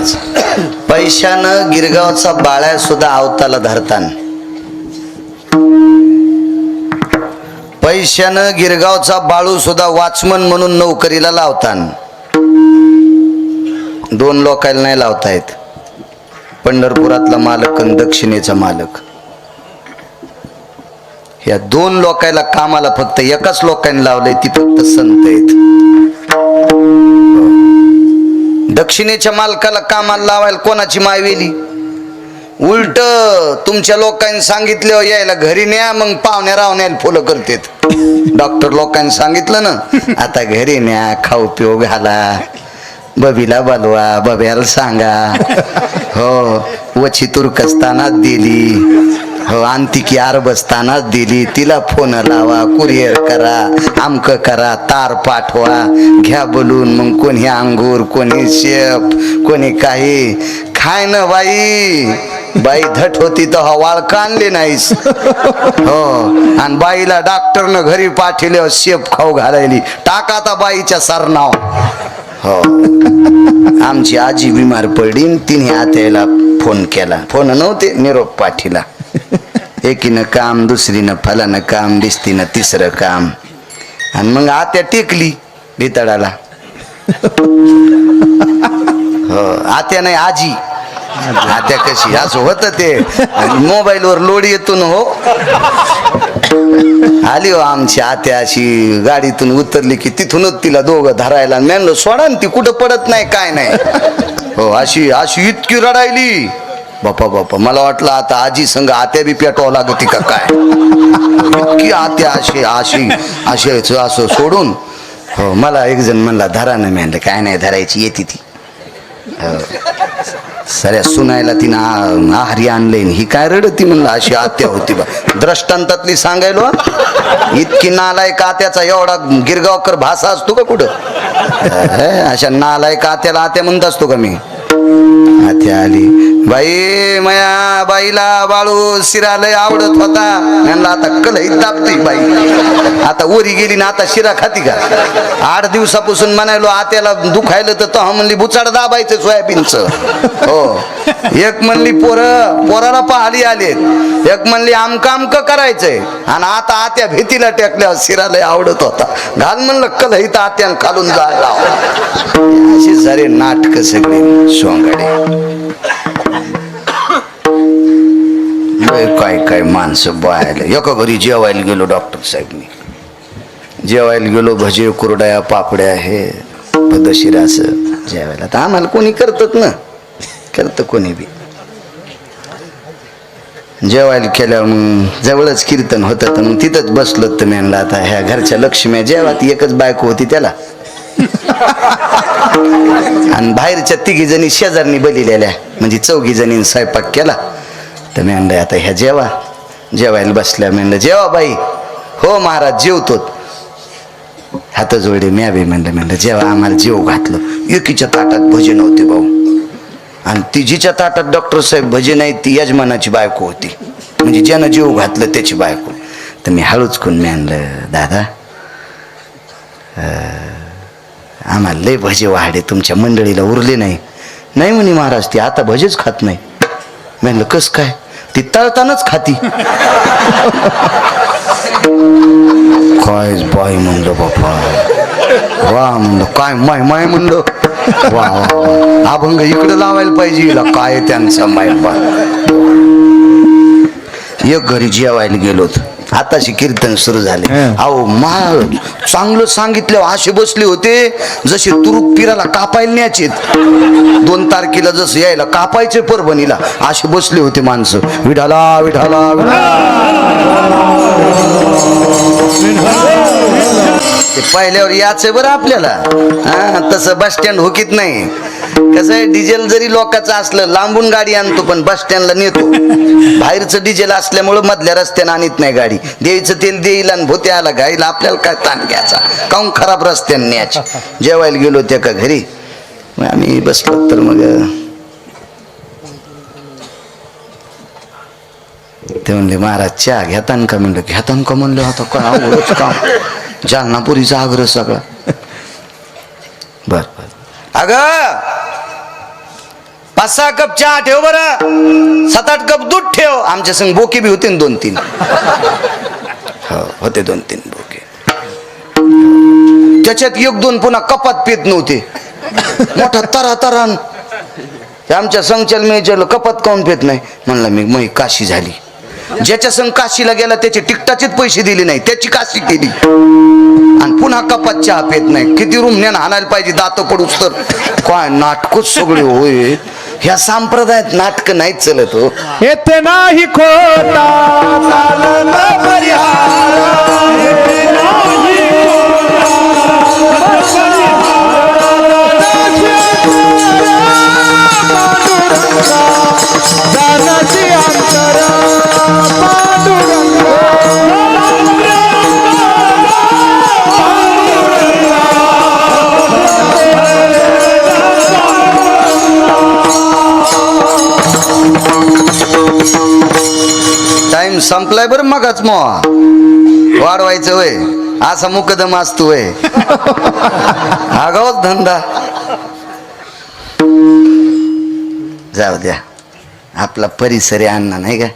महाराज पैशानं गिरगावचा बाळ्या सुद्धा आवताला धरतान. पैशानं गिरगावचा बाळू सुद्धा वॉचमन म्हणून नोकरीला लावतान. दोन लोकांना नाही लावता येत, पंढरपुरातला मालक आणि दक्षिणेचा मालक. या दोन लोकांना कामाला फक्त एकाच लोकांनी लावलंय, ती फक्त संत आहेत. दक्षिणेच्या मालकाला कामाला लावायला कोणाची मायवेली? उलट तुमच्या लोकांनी सांगितलं यायला घरी न्या, मग पाहुण्या रावण्याला फुलं करतेत. डॉक्टर लोकांनी सांगितलं ना, आता घरी न्या, खाऊ पिऊ घाला, बबीला बोलवा, बब्याला सांगा. हो, वची तुर्कस्तानात दिली, हो अंतिकी अरबस्तानात दिली, तिला फोन लावा, कुरिअर करा, आमक करा, तार पाठवा, घ्या बोलून. मग कोणी अंगूर, कोणी शेप, कोणी काही. खाय ना बाई, बाई धट होती तर वाळका आणली नाहीस. हो, आणि बाईला डॉक्टरनं घरी पाठवले शेप खाऊ घालायली. टाका आता बाईच्या सरनाव. हो, आमची आजी बिमार पडली, तिने आत्याला फोन केला. फोन नव्हते, निरोप पाठीला. एकीनं काम, दुसरीनं फलानं काम, दिसतीनं तिसरं काम. आणि मग आत्या टेकली भितडाला. हो, आत्या नाही आजी. आत्या कशी असं होतं ते, मोबाईलवर लोड येतो ना. हो, आली हो आमची आत्या अशी गाडीतून उतरली की तिथूनच तिला दोघं धरायला. म्हणलं सोडा ना, ती कुठं पडत नाही काय नाही. हो, अशी अशी इतकी रडायली. बापा बापा, मला वाटलं आता आजी संग आत्या बी पेटवावं लागती का काय. इतकी आत्या अशी अशी अशी असं सोडून. हो, मला एक जण म्हणला धरा ना. म्हणलं काय नाही धरायची, येते ती. सऱ्या सुनायला तिनं आहारी आणले, ही काय रडती म्हणलं. अशी आत्या होती बा, दृष्टांतातली सांगायलो. इतकी नालायक आत्याचा एवढा गिरगावकर भाषा असतो का कुठं? अशा नालायक आत्याला आत्या म्हणत असतो का मी? आत्या आली. बाई मया बाईला बाळू शिरा लय आवडत होता. म्हणलं आता कलही दाबती बाई, आता ओरी गेली ना, आता शिरा खाती का? 8 दिवसापासून म्हणायलो आत्याला दुखायलं तर म्हणली बुचाड दाबायचं सोयाबीनचं. हो, एक म्हणली पोराला पाहली आलेत, एक म्हणली आमक आमक करायचंय. आणि आता आत्या भीतीला टेकल्या शिरा लय आवडत होता. घाल म्हणलं कलही तर आत्यान खालून जायला. अशी सारे नाटक सगळे सोंगाडे. काय काय माणसं बायला. एका घरी जेवायला गेलो डॉक्टर साहेबनी, जेवायला गेलो. भजे कुरड्या पापड्या हे पद्धतशीर असं जेवायला. तर आम्हाला कोणी करतात ना, करतं कोणी बी. जेवायला केल्यावर मग जवळच कीर्तन होतं, तर मग तिथंच बसलो. तर म्हणलं आता ह्या घरच्या लक्ष्म्या जेवा. ती एकच बायको होती त्याला, आणि बाहेरच्या 3 जणी शेजारनी बलिलेल्या, म्हणजे 4 जणींनी स्वयंपाक केला. तर म्हणलं आता ह्या जेवा. जेवायला बसल्या. म्हणलं जेवा बाई. हो महाराज जेवतो. हात जोडे म्या बी म्हणलं जेवा. आम्हाला जेव घातलं. एकीच्या ताटात भजे नव्हते भाऊ, आणि तिजीच्या ताटात डॉक्टर साहेब भजे नाही. ती यजमानाची बायको होती, म्हणजे ज्यानं जेव घातलं त्याची बायको. तर मी हळूच करून म्हणलं दादा आम्हाला लय भजे वाढे, तुमच्या मंडळीला उरले नाही. नाही म्हणे महाराज ती आता भजेच खात नाही. म्हणलं कस काय? ती तळतानाच खाती. काय बाई म्हणलं बापा, वा म्हणलं काय माय माय म्हणलं. वा वा, अभंग इकडे लावायला पाहिजे. काय त्यांचा माय बा. एक घरी जेवायला गेलोत, आताशी कीर्तन सुरू झाले. अहो चांगलं सांगितलं. असे बसले होते जसे तुरुक पिराला कापायला न्यायचे. 2 तारखेला जसं यायला कापायचे परभणीला, असे बसले होते माणसं. विठाला विठाला ते पहिल्यावर याचं बरं आपल्याला. हा, तसं बस स्टँड होकीत नाही. कसं आहे, डिझेल जरी लोकांचं असलं लांबून गाडी आणतो, पण बस स्टँडला नेतो. बाहेरचं डिझेल असल्यामुळं मधल्या रस्त्यानं आणत नाही गाडी. द्यायचं तेल देईल आणि भोते आला गाईला, आपल्याला काय ताण घ्यायचा, काहून खराब रस्त्यानं न्यायची. जेवायला गेलो त्या का घरी, आम्ही बसलो. तर मग ते म्हणले महाराज चहा घेतान का? म्हणलं घेतान का? म्हणलं आता काय आवडच काम, जालनापुरीचा आग्रह सगळा. बर बर. अगं 5-6 कप चहा ठेव बरं, 7-8 कप दूध ठेव. आमच्या संग बोके बी होते 2-3. हो होते 2-3 बोके. त्याच्यात 1-2 पुन्हा कपात पेत नव्हते. मोठा तरातरान आमच्या संगच्याला मी विचारलं कपात काऊन पेत नाही. म्हणला मी काशी झाली. ज्याच्या संग काशीला गेला त्याचे तिकटाचेच पैसे दिले नाही, त्याची काशी केली आणि पुन्हा कपात चहा पेत नाही. किती रुमण्यान हाणायला पाहिजे दात पडूस तर. काय नाटकच सगळे होय. ह्या संप्रदायात नाटक नाहीच चलत हो. येते नाही खोटा चालन टाइम संपलाय बरं मगच मग वाढवायचं वय. असा मुकदम असतो वय. आगावच धंदा. जाऊ द्या, आपला परिसर आहे अण्णा नाही का,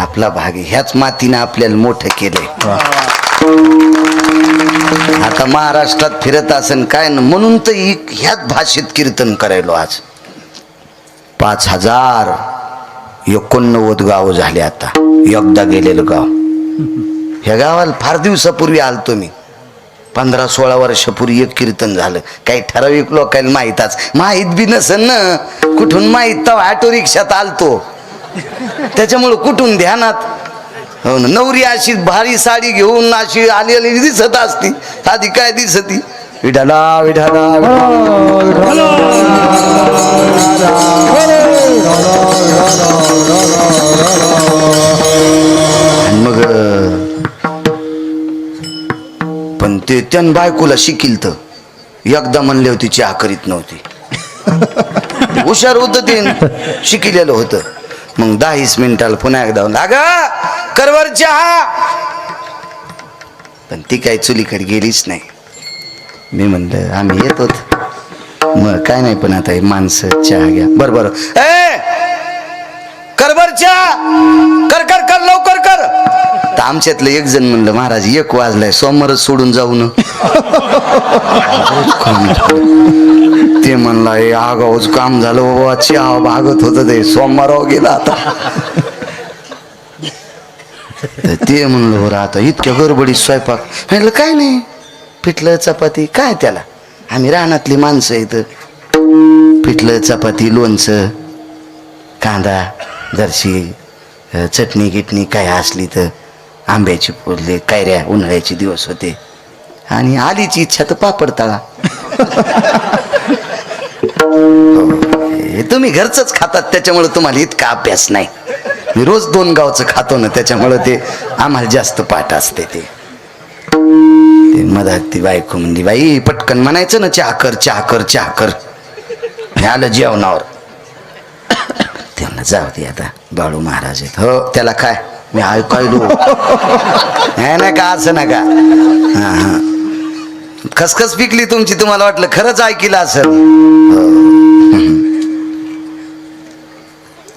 आपला भाग आहे. ह्याच मातीनं आपल्याला मोठं केलंय. आता महाराष्ट्रात फिरत असन काय ना म्हणून तर ह्याच भाषेत कीर्तन करायलो. आज 5089 गाव झाले. आता एकदा गेलेलं गाव. ह्या गावाला फार दिवसापूर्वी आलतो मी. 15-16 वर्षापूर्वी एक कीर्तन झालं. काही ठराविक लोकांना माहीत बी नसन ना. कुठून माहीत तर ऑटो रिक्षात आलतो त्याच्यामुळं कुठून ध्यानात. हो ना, नवरी अशी भारी साडी घेऊन अशी आलेली दिसत असती. आधी काय दिसती, विठाला विठाला मग पण ते त्यान बायकोला शिकील तर एकदा म्हणले होते चहा करीत नव्हती. हुशार होत ते, शिकिलेलं होतं. मग 10-20 मिनिटाला पुन्हा एकदा लाग करवर चहा. पण ती काही चुलीकडे गेलीच नाही. मी म्हणलं आम्ही येतो मग काय नाही, पण आता हे माणसं चहा घ्या. बरं ए करवर चहा कर कर कर लवकर कर. तर आमच्यातलं एक जण म्हणलं महाराज 1 वाजलाय, सोमवारच सोडून जाऊ ना. ते म्हणला हे आगाऊच काम झालं बाबा, चहा भागत होत ते, सोमवारावर गेला आता. ते म्हणलं बरं आता इतक्या गडबडीत स्वयंपाक. म्हटलं काय नाही, पिठलं चपाती काय त्याला, आम्ही रानातली माणसं इथं. पिठलं चपाती, लोणचं, कांदा, जरशी चटणी गिटणी काय असली तर, आंब्याची फुले, कैऱ्या, उन्हाळ्याचे दिवस होते आणि आलीची इच्छा तर पापड तळा. तुम्ही घरचंच खातात त्याच्यामुळे तुम्हाला इतका अभ्यास नाही. मी रोज 2 गावचं खातो ना, त्याच्यामुळे ते आम्हाला जास्त पाठ असते. ते मधात ती बायको म्हणली बाई पटकन म्हणायचं ना चहा कर चहा कर चहा कर. मी आलं जेवणावर. त्यांना जाऊ दे आता बाळू महाराज आहेत. हो त्याला काय मी ऐकायलो नाही का असं नका. हा खसखस पिकली तुमची, तुम्हाला वाटलं खरंच ऐकलं असेल.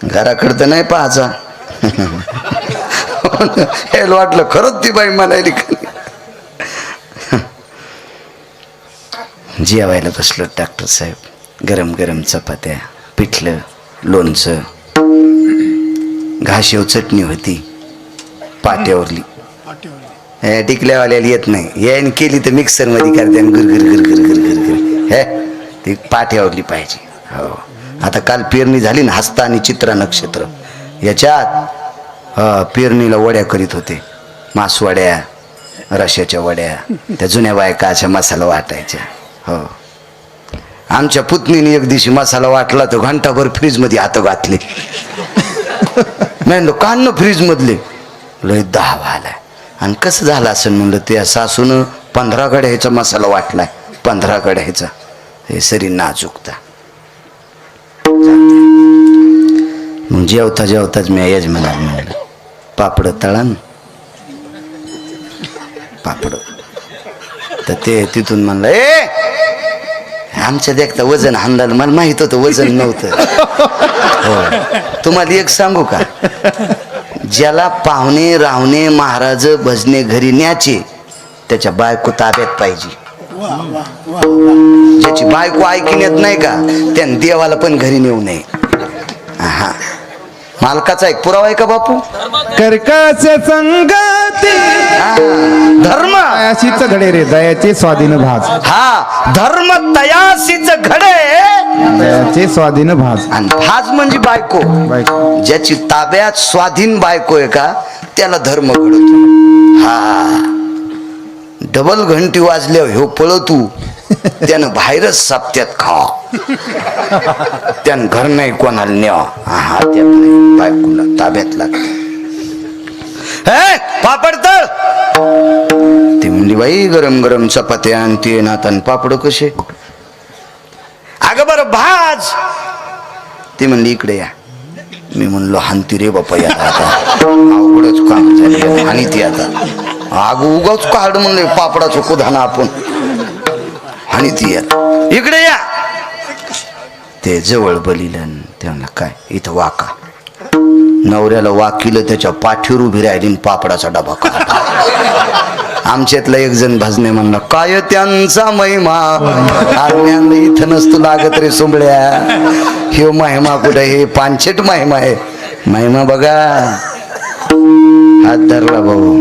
घराकडं तर नाही पाहायचा. हे वाटलं खरंच ती बाई म्हणायली. जेवायला बसलो डॉक्टर साहेब. गरम गरम चपात्या, पिठलं, लोणचं, घाशेव चटणी होती पाट्यावरली. टिकल्यावाल्याला येत नाही, याने केली तर मिक्सर मध्ये करते गुर गुर गुर गुर गुर गुर गुर. हे ती पाट्यावरली पाहिजे. हो आता काल पेरणी झाली ना, हस्ता आणि चित्रा नक्षत्र याच्यात पेरणीला वड्या करीत होते. मासवड्या, रश्याच्या वड्या. त्या जुन्या बायका अशा मसाला वाटायच्या. हो आमच्या पुतणीने एक दिवशी मसाला वाटला तर घंटाभर फ्रीज मध्ये हात घातले. म्हणलो काढणं फ्रीज मधले, लय 10 आलाय. आणि कसं झालं असं म्हणलं, त्या सासून 15 कढ्याचा मसाला वाटलाय. 15 कढ्याचा. हे सरी नाजूकता. मग जेवता जेवताच मी यजमानाला म्हणलं पापड तळण पापड. तर ते तिथून म्हणलं ए आमच्या देखता वजन हाणलं मला माहित होतं वजन नव्हतं. हो तुम्हाला एक सांगू का, ज्याला पाहुणे रावणे महाराज भजने घरी न्यायचे त्याच्या बायको ताब्यात पाहिजे. ज्याची बायको ऐकून येत नाही का त्याने देवाला पण घरी नेऊ नये. हा मालकाचा एक पुरावा आहे का बापू. कर्कश संगती धर्म दयाशीच घडे रे दयाचे स्वाधीन भाज. हा धर्म तयासीच घडे दयाचे स्वाधीन भाज. आणि भाज म्हणजे बायको. बायको. ज्याची ताब्यात स्वाधीन बायको आहे का त्याला धर्म घडतो. हा डबल घंटी वाजल्यावर ह्यो पळतू त्यानं बाहेरच साप्त्यात खा त्यानं घर नाही कोणाला न्यावा. हा त्यात नाही बायकोला ताब्यात लागते. पापड तळ ती म्हणली बाई गरम गरम चपात्या आणि ते नातान पापड कसे. अगं बरं भाज. ती म्हणली इकडे या. मी म्हणलो हानती रे बापा या आता अवघडच काम झाले आणि ती आता आग उगाच काढ म्हणले पापडाचं कुधाना आपण आणि ती या इकडे या. ते जवळ बलिलन ते म्हणलं काय इथं वाका. नवऱ्याला वाकिलं त्याच्या पाठीवर उभी राहिली पापडाचा डबा काढला. आमच्यातला एक जण भजने म्हणला काय त्यांचा महिमा इथं नसतो लागत रे सुंबड्या. हे महिमा कुठे हे पानशेट महिमा आहे. महिमा बघा. हात धरला भाऊ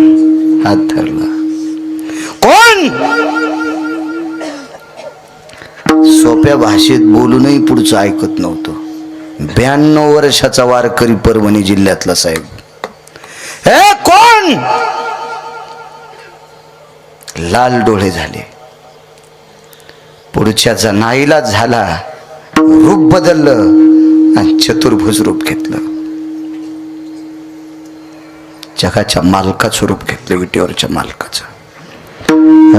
हात धरला. कोण सोप्या भाषेत बोलूनही पुढचं ऐकत नव्हतं. 92 वर्षाचा वारकरी परभणी जिल्ह्यातला साहेब. हे कोण. लाल डोळे झाले. पुढच्याचा नाईलाज झाला. रूप बदललं आणि चतुर्भुज रूप घेतलं. जगाच्या मालकाचं रूप घेतलं. विटेवरच्या मालकाचं.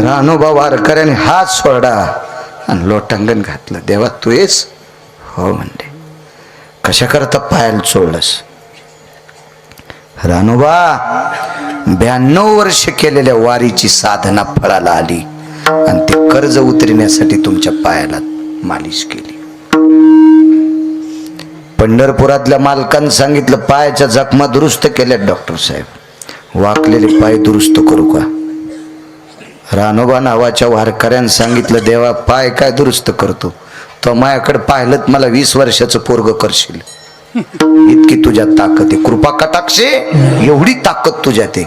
रानोबा वारकऱ्याने हात सोडा आणि लोटांगण घातलं. देवा तू येस. हो म्हणले. कशा करता पायाला चोळलंस. रानोबा 92 वर्ष केलेल्या वारीची साधना फळाला आली आणि ते कर्ज उतरण्यासाठी तुमच्या पायाला मालिश केली. पंढरपुरातल्या मालकांनी सांगितलं पायाच्या जखमा दुरुस्त केल्या डॉक्टर साहेब. वाकलेले पाय दुरुस्त करू का. रानोबा नावाच्या वारकऱ्यानं सांगितलं देवा पाय काय दुरुस्त करतो. तो माझ्याकडे पाहिलं मला 20 वर्षाचं पोरग करशील. इतकी तुझ्यात ताकद आहे. कृपा कटाक्षे एवढी ताकद तुझ्यात आहे.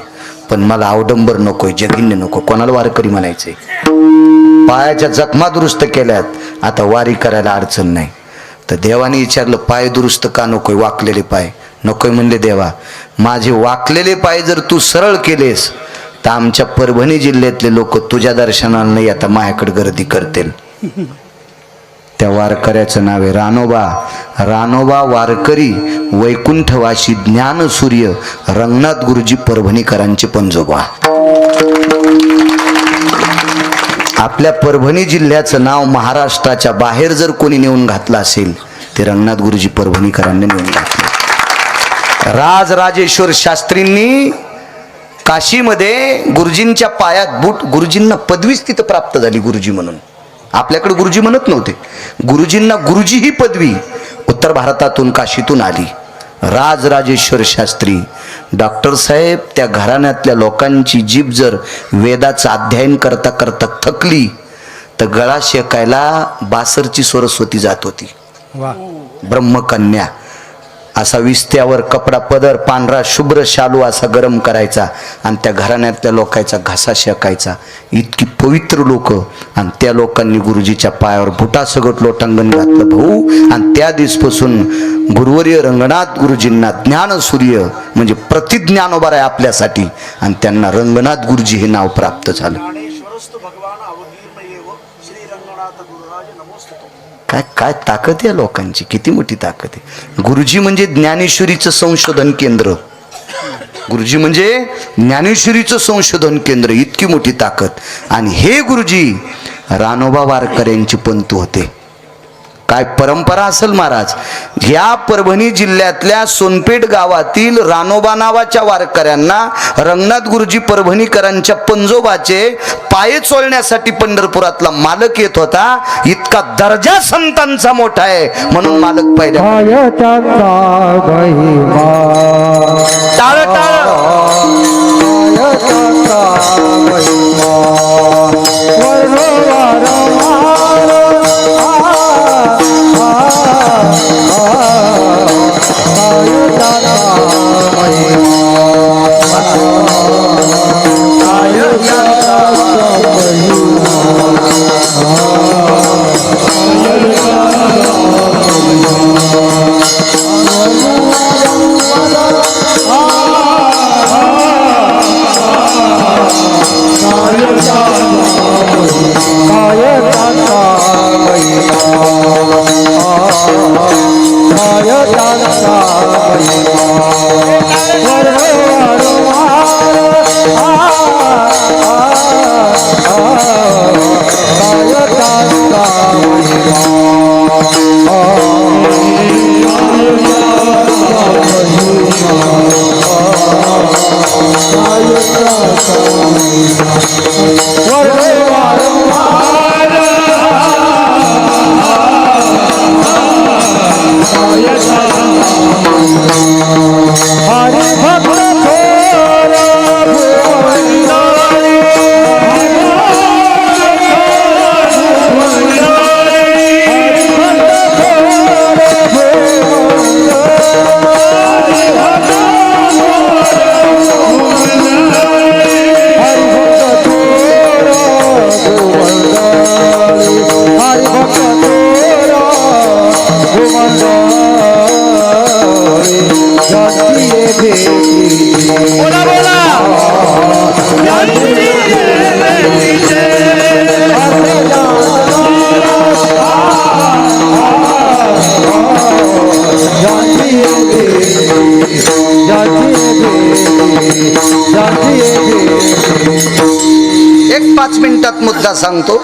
पण मला अवडंबर नकोय जगिन्य नको. कोणाला वारकरी म्हणायचंय. पायाच्या जखमा दुरुस्त केल्यात आता वारी करायला अडचण नाही. तर देवाने विचारलं पाय दुरुस्त का नकोय. वाकलेले पाय नकोय म्हणले. देवा माझे वाकलेले पाय जर तू सरळ केलेस तर आमच्या परभणी जिल्ह्यातले लोक तुझ्या दर्शनाला नाही आता माझ्याकडे गर्दी करतील. त्या वारकऱ्याचं नाव आहे रानोबा. रानोबा वारकरी वैकुंठवासी ज्ञान सूर्य रंगनाथ गुरुजी परभणीकरांचे पंजोबा. आपल्या परभणी जिल्ह्याचं नाव महाराष्ट्राच्या बाहेर जर कोणी नेऊन घातलं असेल ते रंगनाथ गुरुजी परभणीकरांनी नेऊन घातलं. राजराजेश्वर शास्त्रींनी काशीमध्ये गुरुजींच्या पायात बूट. गुरुजींना पदवीच तिथं प्राप्त झाली गुरुजी म्हणून. आपल्याकडे गुरुजी म्हणत नव्हते. गुरुजींना गुरुजी ही पदवी उत्तर भारतातून काशीतून आली. राजराजेश्वर शास्त्री डॉक्टर साहेब त्या घराण्यातल्या लोकांची जीभ जर वेदाचं अध्ययन करता करता थकली तर गळा शेकायला बासरची सरस्वती जात होती. ब्रह्मकन्या असा विस्त्यावर कपडा पदर पांढरा शुभ्र शालू असा गरम करायचा आणि त्या घराण्यातल्या लोकांचा घासा शेकायचा. इतकी पवित्र लोक. आणि त्या लोकांनी गुरुजीच्या पायावर बुटासगट लोटांगण घातलं भाऊ. आणि त्या दिवसपासून गुरुवर्य रंगनाथ गुरुजींना ज्ञानसूर्य म्हणजे प्रतिज्ञानोबा आहे आपल्यासाठी. आणि त्यांना रंगनाथ गुरुजी हे नाव प्राप्त झालं. काय काय ताकद आहे लोकांची. किती मोठी ताकद आहे. गुरुजी म्हणजे ज्ञानेश्वरीचं संशोधन केंद्र. गुरुजी म्हणजे ज्ञानेश्वरीचं संशोधन केंद्र. इतकी मोठी ताकद. आणि हे गुरुजी रानोबा वारकऱ्यांचे पंतू होते. काय परंपरा असेल महाराज. ह्या परभणी जिल्ह्यातल्या सोनपेठ गावातील रानोबा नावाच्या वारकऱ्यांना रंगनाथ गुरुजी परभणीकरांच्या पंजोबाचे पाय चोळण्यासाठी पंढरपुरातला मालक येत होता. इतका दर्जा संतांचा मोठा आहे म्हणून मालक पहिल्या टाळ टाळ एक 5 मिनिटात मुद्दा सांगतो.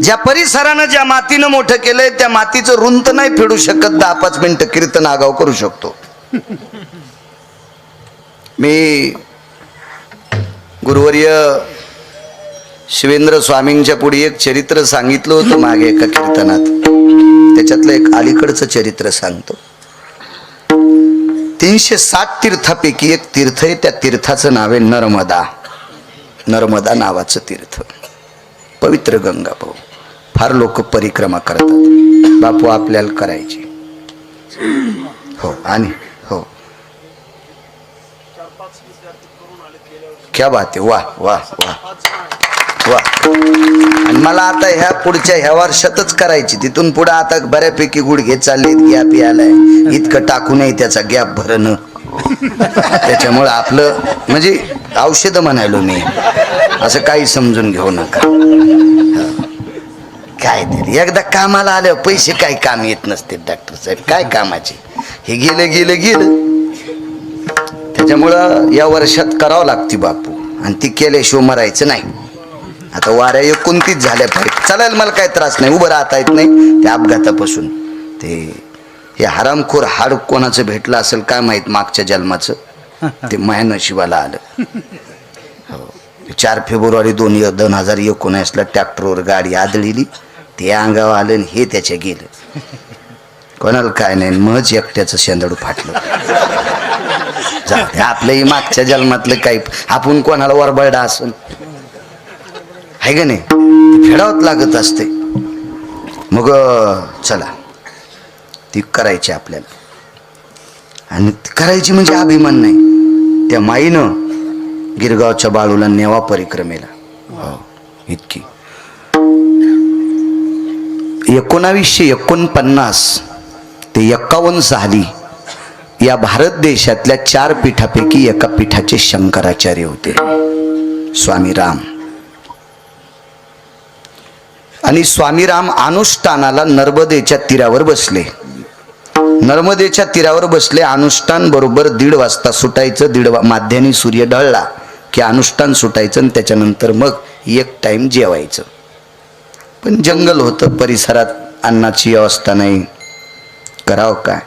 ज्या परिसरानं ज्या मातीनं मोठं केलंय त्या मातीचं ऋण तर नाही फेडू शकत. 10-5 मिनिटं कीर्तन आगाव करू शकतो. मी गुरुवर्य शिवेंद्र स्वामींच्या पुढे एक चरित्र सांगितलं होतं मागे एका कीर्तनात. त्याच्यातलं एक अलीकडचं चरित्र सांगतो. 360 तीर्थापैकी एक तीर्थ आहे. त्या तीर्थाचं नाव आहे नर्मदा. नर्मदा नावाचं तीर्थ, पवित्र गंगा भाऊ. फार लोक परिक्रमा करतात. बापू आपल्याला करायची. हो आणि हो, क्या बात आहे. वा वा वा वा. आणि मला आता ह्या पुढच्या ह्या वर्षातच करायची. तिथून पुढे आता बऱ्यापैकी गुडघे चाललेत, गॅप यालाय. इतकं टाकू नये त्याचा गॅप भरणं. त्याच्यामुळं आपलं म्हणजे औषध म्हणायलो मी, असं काही समजून घेऊ नका. काय तरी एकदा कामाला आल्यावर पैसे काही काम येत नसते डॉक्टर साहेब. काय कामाचे, हे गेलं गेलं गेलं. त्याच्यामुळं या वर्षात करावं लागते बापू. आणि ती केल्याशिवाय मरायचं नाही. आता वाऱ्या 29 झाल्या पाहिजे. चालेल, मला काही त्रास नाही. उभं राहता येत नाही त्या अपघातापासून. ते हे हरामखोर हाड कोणाचं भेटलं असेल काय माहित मागच्या जन्माचं. ते माया नशिबाला आलं. 4 फेब्रुवारी 2019ला ट्रॅक्टरवर गाडी आदळली. ते अंगावर आलं आणि हे त्याच्या गेलं. कोणाला काय नाही, मज एकट्याचं शेंदडू फाटलं. आपलंही मागच्या जन्मातलं काही आपण कोणाला वरबळडा असून आहे का नाही, फेडावत लागत असते. मग चला ती करायची आपल्याला. आणि करायची म्हणजे अभिमान नाही. त्या माईनं गिरगावच्या बाळूला नेवा परिक्रमेला. हो, इतकी 1949 ते 51 साली या भारत देशातल्या 4 पीठापैकी एका पीठाचे शंकराचार्य होते, स्वामी राम. आणि स्वामी राम अनुष्ठानाला नर्मदेच्या तीरावर बसले. नर्मदेच्या तीरावर बसले. अनुष्ठान बरोबर 1:30 वाजता सुटायचं. 1:30 माध्यानी सूर्य ढळला की अनुष्ठान सुटायचं आणि त्याच्यानंतर मग 1 टाइम जेवायचं. पण जंगल होतं, परिसरात अन्नाची व्यवस्था नाही, करावं काय.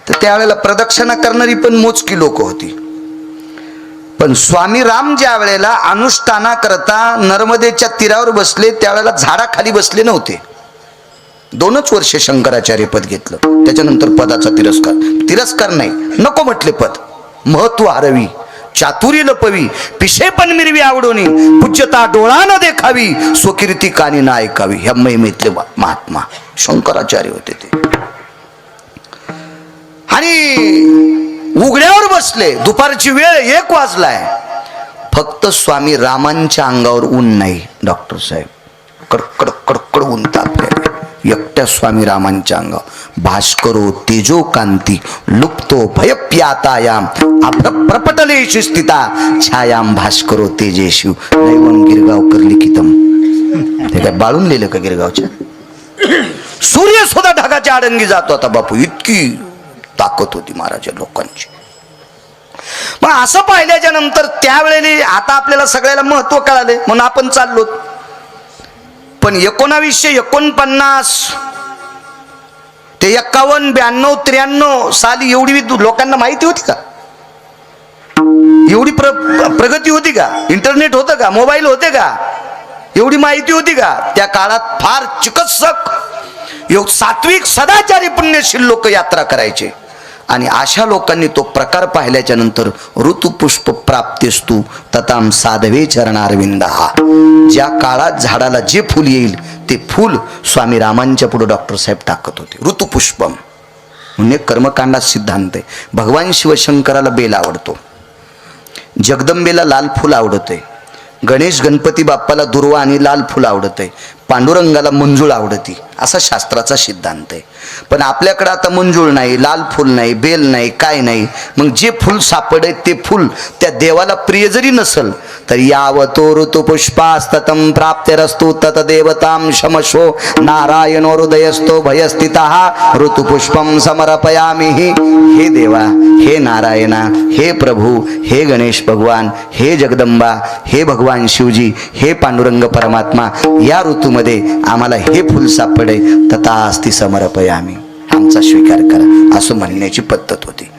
तर त्यावेळेला प्रदक्षिणा करणारी पण मोजकी लोक होती. पण स्वामी राम ज्या वेळेला अनुष्ठानाकरता नर्मदेच्या तीरावर बसले त्यावेळेला झाडाखाली बसले नव्हते. 2च वर्ष शंकराचार्य पद घेतलं, त्याच्यानंतर पदाचा तिरस्कार नाही, नको म्हटले पद. महत्व हरवी, चातुर्य लपवी, पिशे पण मिरवी आवडोनी, पूज्यता डोळा न देखावी, स्वकीर्ती कानी ना ऐकावी. ह्या महिमेतले महात्मा शंकराचार्य होते ते. आणि उघड्यावर बसले, दुपारची वेळ 1 वाजलाय, फक्त स्वामी रामांच्या अंगावर ऊन नाही. डॉक्टर साहेब, कडकड कडकड ऊन तापले. एकट्या स्वामी रामांच्या अंगावर भास्करो तेजो कांती लुप्तो भयप्यातायाम प्रपटलेषु स्थिता छायाम भास्करो तेजेशु नैवम गिरगावकर लिखितम. ते काय बाळून लिहिलं का गिरगावच्या? सूर्य सुद्धा ढगाच्या आडंगी जातो आता बापू, इतकी ताकद होती महाराजा लोकांची. मग असं पाहिल्याच्या नंतर त्यावेळेला आता आपल्याला सगळ्याला महत्व कळाले म्हणून आपण चाललो. पण 1949 ते 51, 92, 93 साली एवढी लोकांना माहिती होती का? एवढी प्रगती होती का? इंटरनेट होतं का? मोबाईल होते का? एवढी माहिती होती का? त्या काळात फार चिकित्सक, सात्विक, सदाचारी, पुण्यशील लोक यात्रा करायचे. आणि अशा लोकांनी तो प्रकार पाहिल्याच्या नंतर ऋतुपुष्प प्राप्तिस्तु तताम साधवे चरणारविंदा. ज्या काळात झाडाला जे फुल येईल ते फुल स्वामी रामांच्या पुढे डॉक्टर साहेब टाकत होते. ऋतुपुष्पम म्हणजे कर्मकांडात सिद्धांत आहे. भगवान शिवशंकराला बेल आवडतो, जगदंबेला लाल फुल आवडते, गणेश गणपती बाप्पाला दुर्वा आणि लाल फुल आवडते, पांडुरंगाला मंजुळ आवडती, असा शास्त्राचा सिद्धांत आहे. पण आपल्याकडे आता मंजुळ नाही, लाल फुल नाही, बेल नाही, काय नाही. मग जे फुल सापडे ते फुल त्या देवाला प्रिय जरी नसल तर यावतो ऋतुपुष्पास्ततम प्राप्तिरस्तु तत देवतां शमशो नारायणो हृदयस्थो भयस्थितः ऋतुपुष्पम समर्पयामि. हे देवा, हे नारायणा, हे प्रभू, हे गणेश भगवान, हे जगदंबा, हे भगवान शिवजी, हे पांडुरंग परमात्मा, या ऋतूमध्ये आम्हाला हे फुल सापडे तथास्ति समर्पयामि, आमचा स्वीकार करा, असं म्हणण्याची पद्धत होती.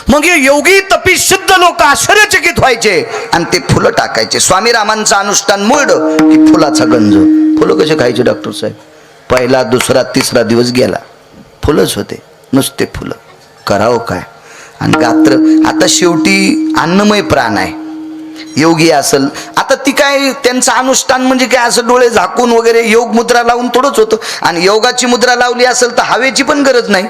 मग हे योगी तपी शुद्ध लोक आश्चर्यचकित व्हायचे आणि ते फुलं टाकायचे. स्वामी रामांचं अनुष्ठान मोडलं की फुलाचा गंज. फुलं कसे खायचे डॉक्टर साहेब? पहिला, दुसरा, तिसरा दिवस गेला, फुलंच होते, नुसते फुलं. करावं काय? आणि गात्र आता शेवटी अन्नमय प्राण आहे. योगी असल आता ती काय, त्यांचं अनुष्ठान म्हणजे काय असं डोळे झाकून वगैरे योग मुद्रा लावून थोडंच होतं. आणि योगाची मुद्रा लावली असेल तर हवेची पण गरज नाही,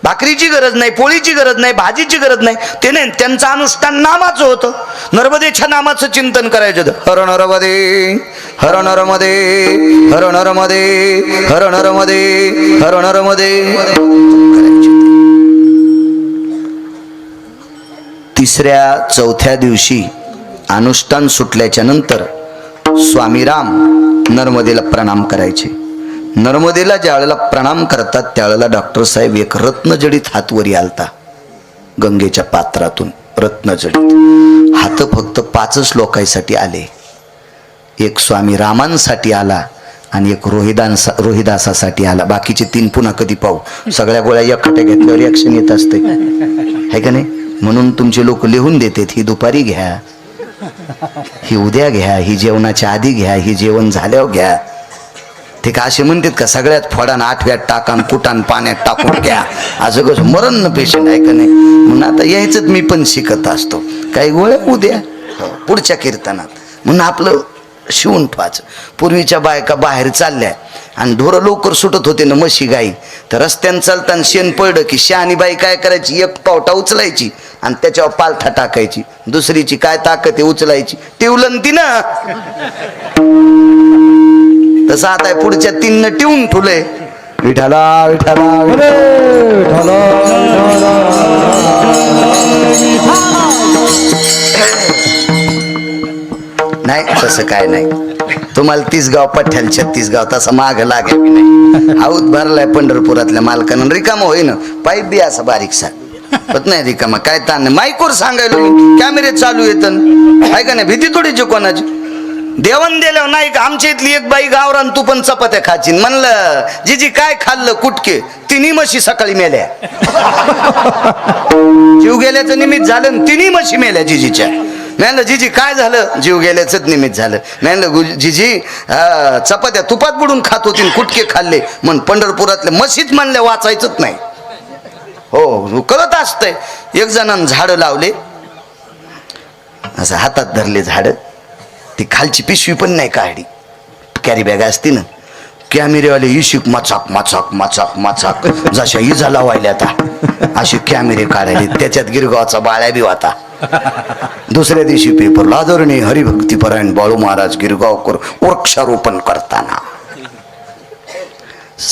भाकरीची गरज नाही, पोळीची गरज नाही, भाजीची गरज नाही. ते नाही, त्यांचं अनुष्ठान नामाचं होतं. नर्मदेच्या नामाचं चिंतन करायचं होतं. हर नर्मदे, हर नर्मदे, हर नर्मदे, हर नर्मदे, हर नर्मदे करायचे. 3ऱ्या 4थ्या दिवशी अनुष्ठान सुटल्याच्या नंतर स्वामी राम नर्मदेला प्रणाम करायचे. नर्मदेला ज्या वेळेला प्रणाम करतात त्यावेळेला डॉक्टर साहेब एक रत्नजडीत हात वरी आलता गंगेच्या पात्रातून. रत्नजडीत हात फक्त 5च लोकांसाठी आले. एक स्वामी रामांसाठी आला आणि एक रोहिदासासाठी आला. बाकीचे 3 पुन्हा कधी पाहू. सगळ्या गोळ्या एकट्या घेतल्यावर रिॲक्शन येत असते, है का नाही? म्हणून तुमचे लोक लिहून देतात, ही दुपारी घ्या, ही उद्या घ्या, ही जेवणाच्या आधी घ्या, ही जेवण झाल्यावर घ्या. ते का असे म्हणतात का सगळ्यात फोडान 8व्यात टाकान कुटान पाण्यात टाकून घ्या, असं कसं मरण पेशंट आहे का नाही? म्हणून आता यायचंच मी पण शिकत असतो. काही गोळ्या उद्या पुढच्या कीर्तनात म्हणून आपलं शिवून ठेवायचं. पूर्वीच्या बायका बाहेर चालल्या आणि ढोरं लवकर सुटत होते ना, म्हशी गाई, तर रस्त्यानं चालताना शेण पडलं की शहाणी बाई काय करायची, एक पावटा उचलायची आणि त्याच्यावर पालथा टाकायची. दुसरीची काय ताकद आहे उचलायची, टिवलं ती ना. तसं आता पुढच्या 3 टिवून ठुले. विठाला विठाला नाही, तसं काय नाही. तुम्हाला 30 गाव पठ्याला 36 गाव तसं माग लागावी नाही. हाऊत भरलाय पंढरपुरातल्या मालकानं, रिकामा होईन पाईप बी असा बारीकसा होत नाही रिकामा. काय ताण नाही. माईकवर सांगायलो मी, कॅमेरे चालू येतं, आहे का नाही? भीती थोडीची कोणाची. देवण दिल्यावर नाही का आमच्या इथली एक बाई गावरान तू पण चपात्या खाचीन म्हणलं जीजी काय खाल्लं कुटके तिन्ही म्हशी सकाळी मेल्या जीव गेल्याचं निमित्त झालं तिन्ही म्हशी मेल्या जिजीच्या म्हणलं जीजी काय झालं जीव गेल्याच निमित्त झालं म्हणलं जीजी चपात्या तुपात बुडून खात होती कुटके खाल्ले म्हण पंढरपुरातले म्हशीच म्हणल्या वाचायचंच नाही हो कळत असतंय एक जणांनी झाडं लावले असं हातात धरले झाड ती खालची पिशवी पण नाही काढली कॅरी बॅग असते ना कॅमेरेवाले इशिक मचाक मचाक मचाक मचाक जशा इजा लावायला आता असे कॅमेरे काढायले त्याच्यात गिरगावचा बाळ्या बी होता दुसऱ्या दिवशी पेपरला आदरणीय हरिभक्तीपरायण बाळू महाराज गिरगावकर वृक्षारोपण करताना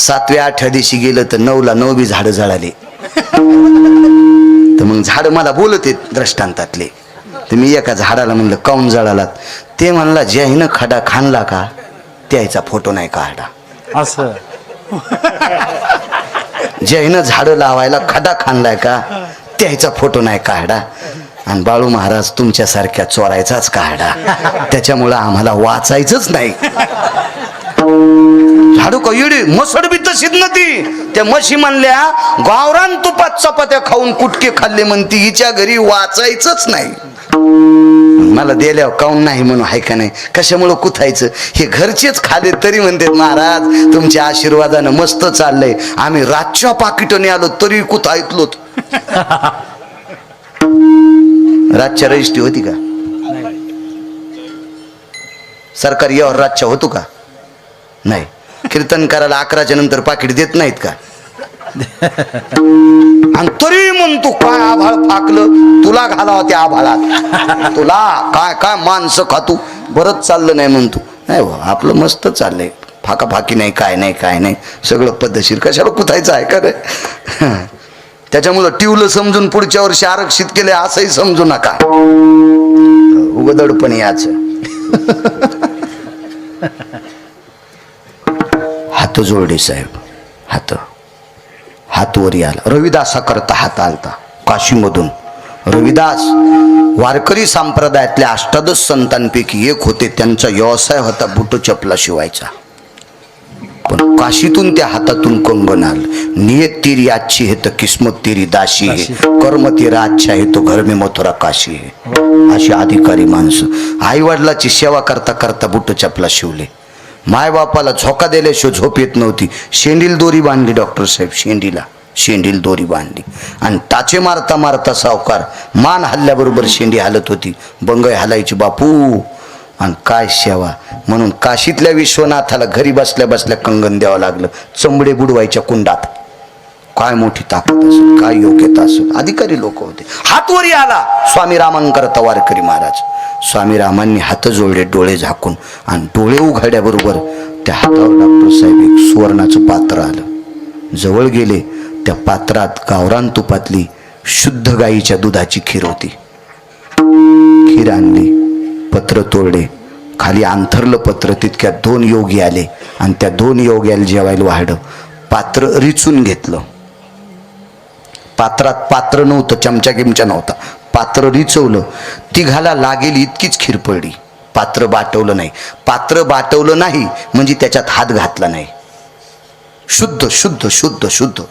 7व्या 8व्या दिवशी गेलं तर 9ला 9 बी झाडं जळाले तर मग झाड मला बोलत आहेत दृष्टांतातले तर मी एका झाडाला म्हणलं काऊन जळालात ते म्हणला ज्याहीनं खडा खाणला का त्याचा फोटो नाही काढा असं ज्याहीनं झाडं लावायला खडा खाणलाय का त्याचा फोटो नाही काढा आणि बाळू महाराज तुमच्यासारख्या चोरायचाच काढा त्याच्यामुळं आम्हाला वाचायचंच नाही झाडू का येडी मसड बी तशीच ना ती त्या म्हशी म्हणल्या गावरान तुपात चपात्या खाऊन कुटके खाल्ले म्हणती हिच्या घरी वाचायचंच नाही मला दिल्यावर काऊन नाही म्हणून हाय का नाही कशामुळं कुथायचं हे घरचेच खाले तरी म्हणते महाराज तुमच्या आशीर्वादानं मस्त चाललंय आम्ही रातच्या पाकिटने आलो तरी कुथायतलो रातच्या रजिस्ट्री होती का सरकारी यावर रातच्या होतो का नाही कीर्तन करायला 11च्या नंतर पाकिट देत नाहीत का आणि तरी म्हणतो काय आभाळ फाकलं तुला घालावा त्या आभाळात तुला काय काय माणसं खातू बरंच चाललं नाही म्हणतो नाही हो आपलं मस्त चाललंय फाकाफाकी नाही काय नाही काय नाही सगळं पद्धतशीर कशाला कुथायचं आहे का रे त्याच्यामुळं टिवलं समजून पुढच्या वर्षी आरक्षित केले असंही समजू नका उगदडपण याच हात जोडले साहेब हात वरी आला रविदासा करता हात आलता काशीमधून रविदास वारकरी संप्रदायातल्या 18 संतांपैकी एक होते त्यांचा व्यवसाय होता बुट चपला शिवायचा पण काशीतून त्या हातातून कंगन आलं नियत तेरी अच्छी है तो किस्मत तेरी दाशी है कर्म तेरा अच्छा है तो घर में मथुरा काशी है अशी अधिकारी माणसं आई वडिलाची सेवा करता करता बुट चपला शिवले माय बापाला झोका दिल्याशिवाय झोप येत नव्हती शेंडील दोरी बांधली डॉक्टर साहेब शेंडील दोरी बांधली आणि टाचे मारता मारता सावकार मान हल्ल्याबरोबर शेंडी हालत होती बंगय हालायची बापू आणि काय सेवा म्हणून काशीतल्या विश्वनाथाला घरी बसल्या बसल्या कंगन द्यावं लागलं चंबडे बुडवायच्या कुंडात काय मोठी ताकद असेल काय योग्यता असेल अधिकारी लोक होते हातवरी आला स्वामी रामांकरता वारकरी महाराज स्वामी रामांनी हात जोडले डोळे झाकून आणि डोळे उघडल्याबरोबर त्या हातावर डॉक्टर साहेब एक सुवर्णाचं पात्र आलं जवळ गेले त्या पात्रात गावरान तुपातली शुद्ध गाईच्या दुधाची खीर होती खीर आणली पत्र तोडले खाली अंथरलं पत्र तितक्यात 2 योगी आले आणि त्या 2 योग्याला जेवायला वाढलं पात्र रिचून घेतलं पात्रात पात्र नव्हतं चमचा गिमचा नव्हता पात्र रिचवलं तिघाला लागेल इतकीच खीर पडली पात्र बाटवलं नाही म्हणजे त्याच्यात हात घातला नाही शुद्ध शुद्ध शुद्ध शुद्ध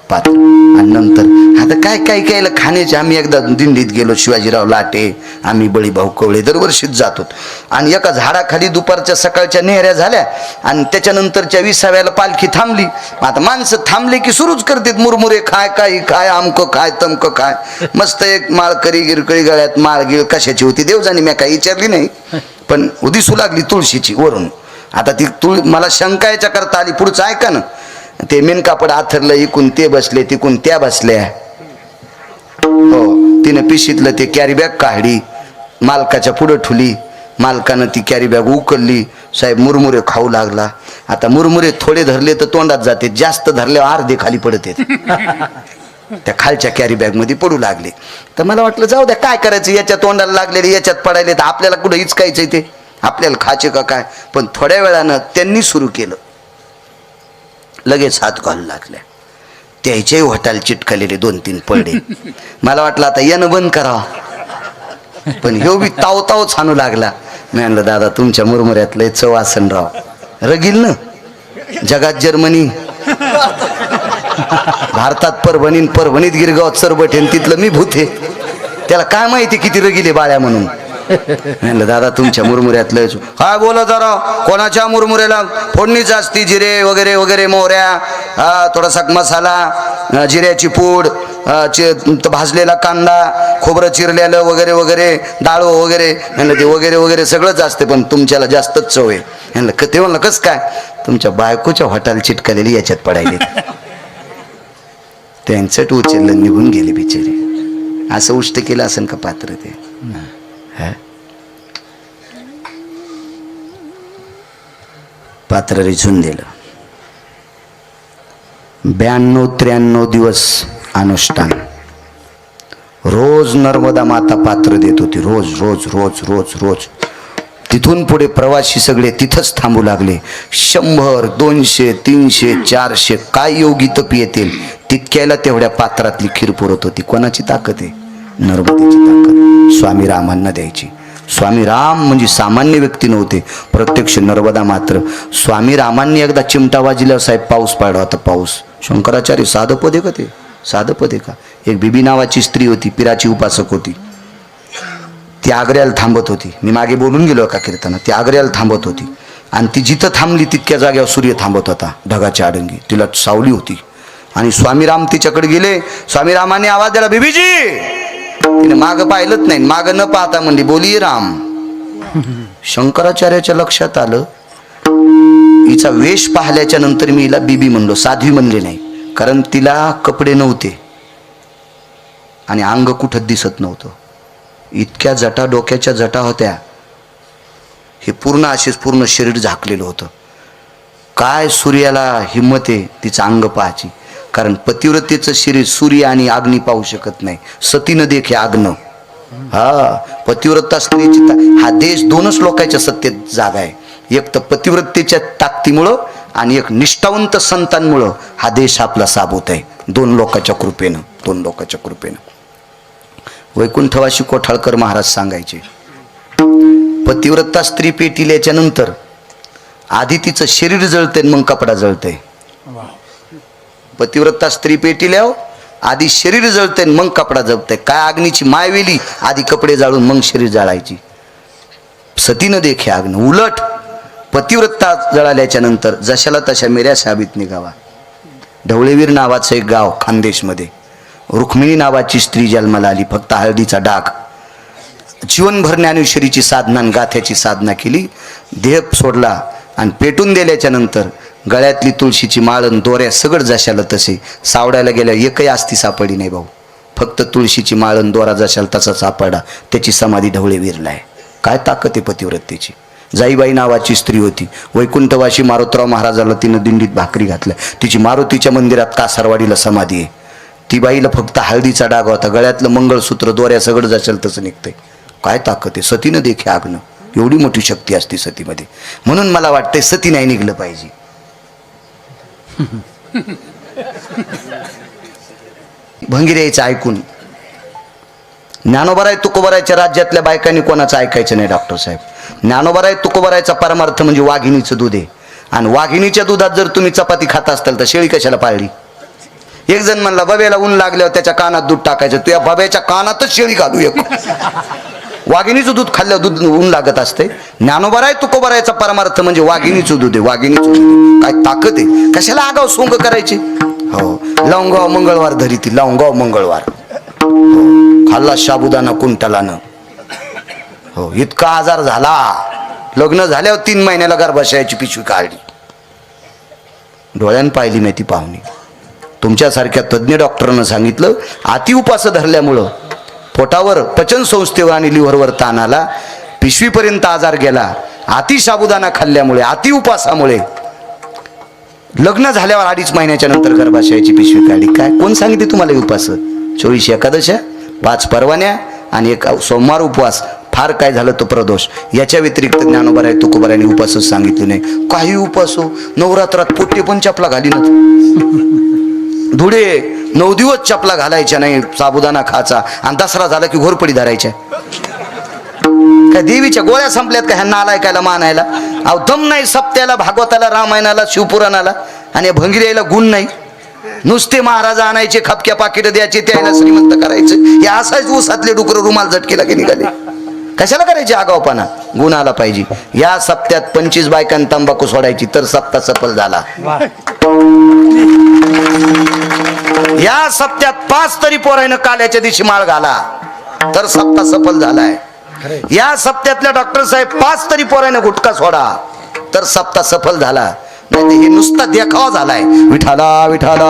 पात्र आणि नंतर आता काय काय कायला खाण्याचे आम्ही एकदा दिंडीत गेलो शिवाजीराव लाटे आम्ही बळीभाऊ कवळे दरवर्षीच जातो आणि एका झाडाखाली दुपारच्या सकाळच्या नेहऱ्या झाल्या आणि त्याच्यानंतरच्या 20व्याला पालखी थांबली आता माणसं थांबले की सुरूच करतात मुरमुरे खाय काही खाय आमकं खाय तमकं खाय मस्त एक माळकरी गिरकळी गळ्यात माळगिळ कशाची होती देवजानी मी काही विचारली नाही पण दिसू लागली तुळशीची वरून आता ती मला शंका याच्या करता आली पुढचं ऐका ना ते मेन कापड आथरलं इकून ते बसले तिकून त्या बसल्या हो तिने पिशीतलं ते कॅरी बॅग काढली मालकाच्या पुढं ठुली मालकानं ती कॅरी बॅग उकलली साहेब मुरमुरे खाऊ लागला आता मुरमुरे थोडे धरले तर तोंडात जाते जास्त धरल्यावर अर्धे खाली पडते त्या खालच्या कॅरी बॅग मध्ये पडू लागले तर मला वाटलं जाऊ द्या काय करायचं याच्या तोंडाला लागलेले याच्यात पडायले तर आपल्याला कुठं हिचकायचंय ते आपल्याला खायचे का काय पण थोड्या वेळानं त्यांनी सुरू केलं लगेच हात घालू लागल्या त्याच्याही होटाल चिटकलेले 2-3 पडले मला वाटलं आता यानं बंद करावा पण ह्यो बी ताव छानू लागला मी म्हणलं दादा तुमच्या मुरमुऱ्यात लय चव असन राव. रगील ना, जगात जर्मनी, भारतात परभणी, परभणीत गिरगावात सरबटेन, तिथलं मी भूते. त्याला काय माहिती किती रगिले बाळ्या म्हणून. म्हणलं दादा तुमच्या मुरमुऱ्यात लय चव. काय बोला जरा, कोणाच्या मुरमुऱ्याला फोडणीच असती, जिरे वगैरे वगैरे, मोहऱ्या, थोडासा मसाला, जिऱ्याची पूड, भाजलेला कांदा, खोबरं चिरलेलं वगैरे वगैरे, डाळ वगैरे. म्हणलं ते वगैरे वगैरे सगळंच असते, पण तुमच्याला जास्तच चव आहे. म्हणलं ते म्हणलं कसं काय, तुमच्या बायकोच्या हॉटेल चिटकलेली याच्यात पडायली. त्यांचं उचललं, निघून गेले बिचारे. असं उष्ट केलं असेल का पात्र ते. पात्र रिझून दिलं. 92-93 दिवस अनुष्ठान. रोज नर्मदा माता पात्र देत होती, रोज रोज रोज रोज रोज. तिथून पुढे प्रवासी सगळे तिथंच थांबू लागले. 100, 200, 300, 400 काय योगी तपी येतील तितक्याला तेवढ्या पात्रातली खीर पुरत होती. कोणाची ताकद आहे? नर्मदेची ताकद. स्वामी रामांना द्यायची. स्वामी राम म्हणजे सामान्य व्यक्ती नव्हते, प्रत्यक्ष नर्मदा मात्र. स्वामी रामांनी एकदा चिमटा वाजल्यावर साहेब पाऊस पाडला होता. पाऊस. शंकराचार्य साधं पद आहे का ते? साधं पद आहे का? एक बीबी नावाची स्त्री होती, पिराची उपासक होती. ती आग्र्याला थांबत होती. मी मागे बोलून गेलो का कीर्तनात. ती आग्र्याला थांबत होती आणि ती जिथं थांबली तितक्या जाग्यावर सूर्य थांबत होता, ढगाच्या आडंगी. तिला सावली होती आणि स्वामीराम तिच्याकडे गेले. स्वामीरामाने आवाज दिला, बीबीजी. तिने माग पाहिलंच नाही, माग न पाहता म्हणली, बोली राम. शंकराचार्याच्या लक्षात आलं, हिचा वेश पाहिल्याच्या नंतर मी हिला बीबी म्हणलो, साध्वी म्हणले नाही. कारण तिला कपडे नव्हते आणि अंग कुठं दिसत नव्हतं. इतक्या जटा, डोक्याच्या जटा होत्या. हे पूर्ण असेच पूर्ण शरीर झाकलेलं होतं. काय सूर्याला हिम्मत आहे तिचं अंग पाहायची. कारण पतिव्रतेचं शरीर सूर्य आणि अग्नी पाहू शकत नाही. सतीनं देखे आग्न. पतिव्रता स्त्रीची हा देश दोनच लोकांच्या सत्तेत जागा आहे. एक तर पतिव्रतेच्या ताकदीमुळं आणि एक निष्ठावंत संतांमुळं हा देश आपला साबूत आहे. दोन लोकांच्या कृपेनं, दोन लोकांच्या कृपेनं. वैकुंठवासी कोठाळकर महाराज सांगायचे, पतिव्रता स्त्री पेटिल्याच्या नंतर आधी तिचं शरीर जळतंय मग कपडा जळतंय. पतिव्रता स्त्री पेटिल्यावर आधी शरीर जळतंय मग कपडा जळतंय. काय अग्नीची मायवेली, आधी कपडे जाळून मग शरीर जाळायची. सतीनं देखे अग्न. उलट पतिव्रता जळाल्याच्या नंतर जशाला तशा मेऱ्या साबीत निघावा. ढवळेवीर नावाचं एक गाव खानदेशमध्ये, रुक्मिणी नावाची स्त्री जन्माला आली. फक्त हळदीचा डाग. जीवनभर ज्ञानेश्वरीची साधना आणि गाथ्याची साधना केली. देह सोडला आणि पेटून दिल्याच्या नंतर गळ्यातली तुळशीची माळण, दोऱ्या सगळं जशाला तसे. सावडायला गेल्या एकही आस्ती सापडी नाही भाऊ. फक्त तुळशीची माळण, दोरा जशाला तसा सापडा. त्याची समाधी ढवळेवीरला आहे. काय ताकद आहे पतिव्रतेची. जाईबाई नावाची स्त्री होती. वैकुंठवासी मारुतराव महाराजाला तिनं दिंडीत भाकरी घातल्या. तिची मारुतीच्या मंदिरात कासारवाडीला समाधी आहे. ती बाईला फक्त हळदीचा डाग होता. गळ्यातलं मंगळसूत्र, दोऱ्या सगळं जशाल तसं निघतंय. काय ताकद आहे. सतीनं देखे आग्न. एवढी मोठी शक्ती असते सतीमध्ये. म्हणून मला वाटतंय सती नाही निघलं पाहिजे. भंगिऱ्याचं ऐकून ज्ञानोबराय तुकोबरायच्या राज्यातल्या बायकांनी कोणाचं ऐकायचं नाही डॉक्टर साहेब. ज्ञानोबराय तुकोबरायचा परमार्थ म्हणजे वाघिणीचं दूध आहे. आणि वाघिणीच्या दुधात जर तुम्ही चपाती खात असाल तर शेळी कशाला पाळली. एक जण म्हणला, बब्याला ऊन लागल्यावर त्याच्या कानात दूध टाकायचं. तू या बब्याच्या कानातच शेळी घालू एक. वाघिणीचं दूध खाल्ल्यावर दूध ऊन लागत असते. ज्ञानोबराय तुकोबरायचा परमार्थ म्हणजे वाघिणीचं दूध आहे. वाघिणीचं दूध. काय ताकद आहे. कशाला आगाव सोंग करायचे. हो, लावंगाव मंगळवार धरी ती. लावंगाव मंगळवार. खाल्ला साबुदाणा कुंटलानं. हो, इतका आजार झाला. लग्न झाल्यावर 3 महिन्याला गर्भाशयाची पिशवी काढली. डोळ्यानं पाहिली नाही ती पाहुणी. तुमच्यासारख्या तज्ज्ञ डॉक्टरांना सांगितलं, अति उपास धरल्यामुळं पोटावर, पचन संस्थेवर आणि लिव्हरवर ताण आला. पिशवीपर्यंत आजार गेला. अति साबुदाणा खाल्ल्यामुळे, अति उपासामुळे लग्न झाल्यावर 2.5 महिन्याच्या नंतर गर्भाशयाची पिशवी काढली. काय कोण सांगितले तुम्हाला हे उपास? 24 एकादशा, 5 परवान्या आणि 1 सोमवार उपवास. फार काय झालं तो प्रदोष. याच्या व्यतिरिक्त ज्ञानोबराय तुकोबरायांनी उपासच सांगितले नाही. काही उपास हो. नवरात्रात पोट्टे पण चपला घालीनच. धुडे 9 दिवस चपला घालायच्या नाही, साबुदाणा खायचा आणि दसरा झाला की घोरपडी धरायच्या. काय देवीच्या गोळ्या संपल्यात का ह्या नालायकाला मानायला? अहो दम नाही सप्त्याला, भागवताला, रामायणाला, शिवपुराणाला, आणि भंगिरीला गुण नाही. नुसते महाराज आणायचे, खपक्या पाकिट द्यायचे, त्याला श्रीमंत करायचं. हे असाच ऊसातले डुकर रुमाल झटकेला की निघाले. कशाला करायचे आगावपणा? गुण आला पाहिजे. या सप्त्यात 25 बायकांनी तंबाखू सोडायची तर सप्ताह सफल झाला. या सप्त्यात 5 तरी पोरायनं काल्याच्या दिवशी माळ घाला तर सप्ताह सफल झालाय. या सप्त्यातल्या डॉक्टर साहेब 5 तरी पोरायनं गुटखा सोडा तर सप्ताह सफल झाला. नाही हे नुसता देखावा झालाय. विठाला विठाला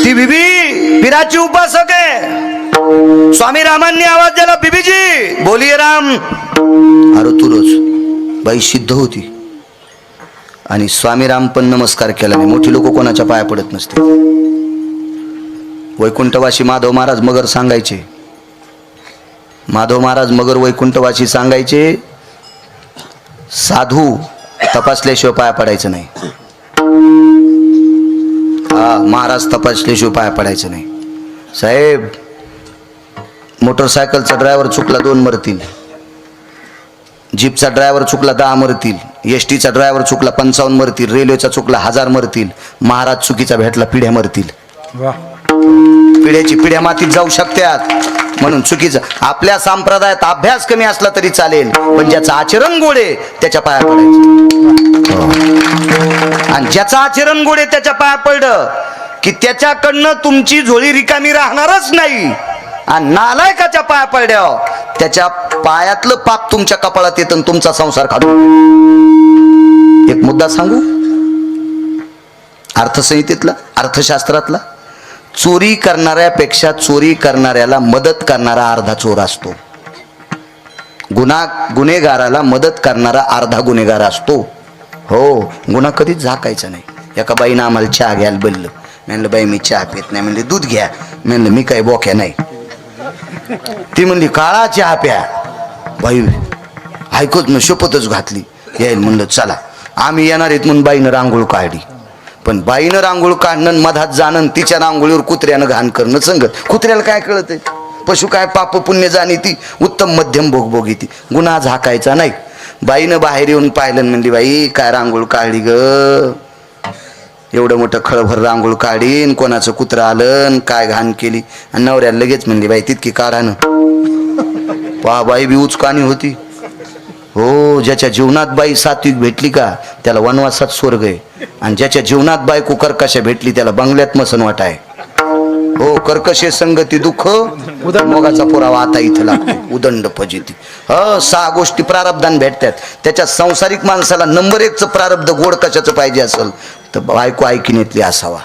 ती बीबी पिराची उपासक आहे. स्वामी रामांनी आवाज दिला, बीबीजी बोलिये राम. अरे तू रोज बाई सिद्ध होती आणि स्वामी राम पण नमस्कार केला नाही. मोठी लोक कोणाच्या पाया पडत नसते. वैकुंठवासी माधव महाराज मगर सांगायचे, माधव महाराज मगर वैकुंठवासी सांगायचे, साधू तपासल्याशिवाय पाया पडायचं नाही. हा महाराज तपासल्याशिवाय पाया पडायचं नाही. साहेब मोटरसायकलचा ड्रायव्हर चुकला 2 मरतील, जीपचा ड्रायव्हर चुकला 10 मरतील, एसटीचा ड्रायव्हर चुकला 55 मरतील, रेल्वेचा चुकला 1000 मरतील. महाराज चुकीचा भेटला पिढ्या मरतील. पिढ्याची पिढ्या मातीत जाऊ शकतात म्हणून चुकीचं. आपल्या संप्रदायात अभ्यास कमी असला तरी चालेल, पण ज्याचं आचरण गोडे त्याच्या पाया पडायचं. आणि ज्याचं आचरण गोडे त्याच्या पाया पडलं की त्याच्याकडनं तुमची झोळी रिकामी राहणारच नाही. आणि नालायकाच्या पाया पडल्यावर त्याच्या पायातलं पाप तुमच्या कपाळात येतं, तुमचा संसार काढून. एक मुद्दा सांगू अर्थसंहितेतला, अर्थशास्त्रातला. चोरी करणाऱ्यापेक्षा चोरी करणाऱ्याला मदत करणारा अर्धा चोर असतो. गुन्हेगाराला मदत करणारा अर्धा गुन्हेगार असतो. हो, गुन्हा कधीच झाकायचा नाही. एका बाईनं आम्हाला चहा घ्यायला बोललं. म्हणलं बाई मी चहा पित नाही. म्हणले दूध घ्या. म्हणलं मी काही बोक्या नाही. ती म्हणली काळा चहा प्या. बाई ऐकत न शपथच घातली. यायला म्हणलं चला आम्ही येणार आहेत म्हणून बाईनं रांगोळ काढली. पण बाईनं रांगोळ काढणं, मधात जाणं, तिच्या रांगोळीवर कुत्र्यानं घाण करणं संगत. कुत्र्याला काय कळत? पशु काय पाप पुण्य जाणी ती, उत्तम मध्यम भोगभोगी ती. गुन्हा झाकायचा नाही. बाईनं बाहेर येऊन पाहिलं, म्हणली बाई काय रांगोळ काढली ग, एवढं मोठं खळभर रांगोळ काढीन, कोणाचं कुत्रं आलं, काय घाण केली. आणि नवऱ्याला लगेच म्हणली बाई तितकी काढा ना. पहा बाई बी उचकाणी होती. हो, ज्याच्या जीवनात बाई सात्विक भेटली का त्याला वनवासात स्वर्ग आहे. आणि ज्याच्या जीवनात बायको कर्कश भेटली त्याला बंगल्यात मसन वाट आहे. हो, कर्कशे संगती दुःख मोगाचा पुरावा आता इथं लागतो. उदंड फजिती. 6 गोष्टी प्रारब्धान भेटतात. त्याच्या संसारिक माणसाला नंबर 1चं प्रारब्ध गोड कशाचं पाहिजे असेल तर बायको ऐकिनेतली असावा.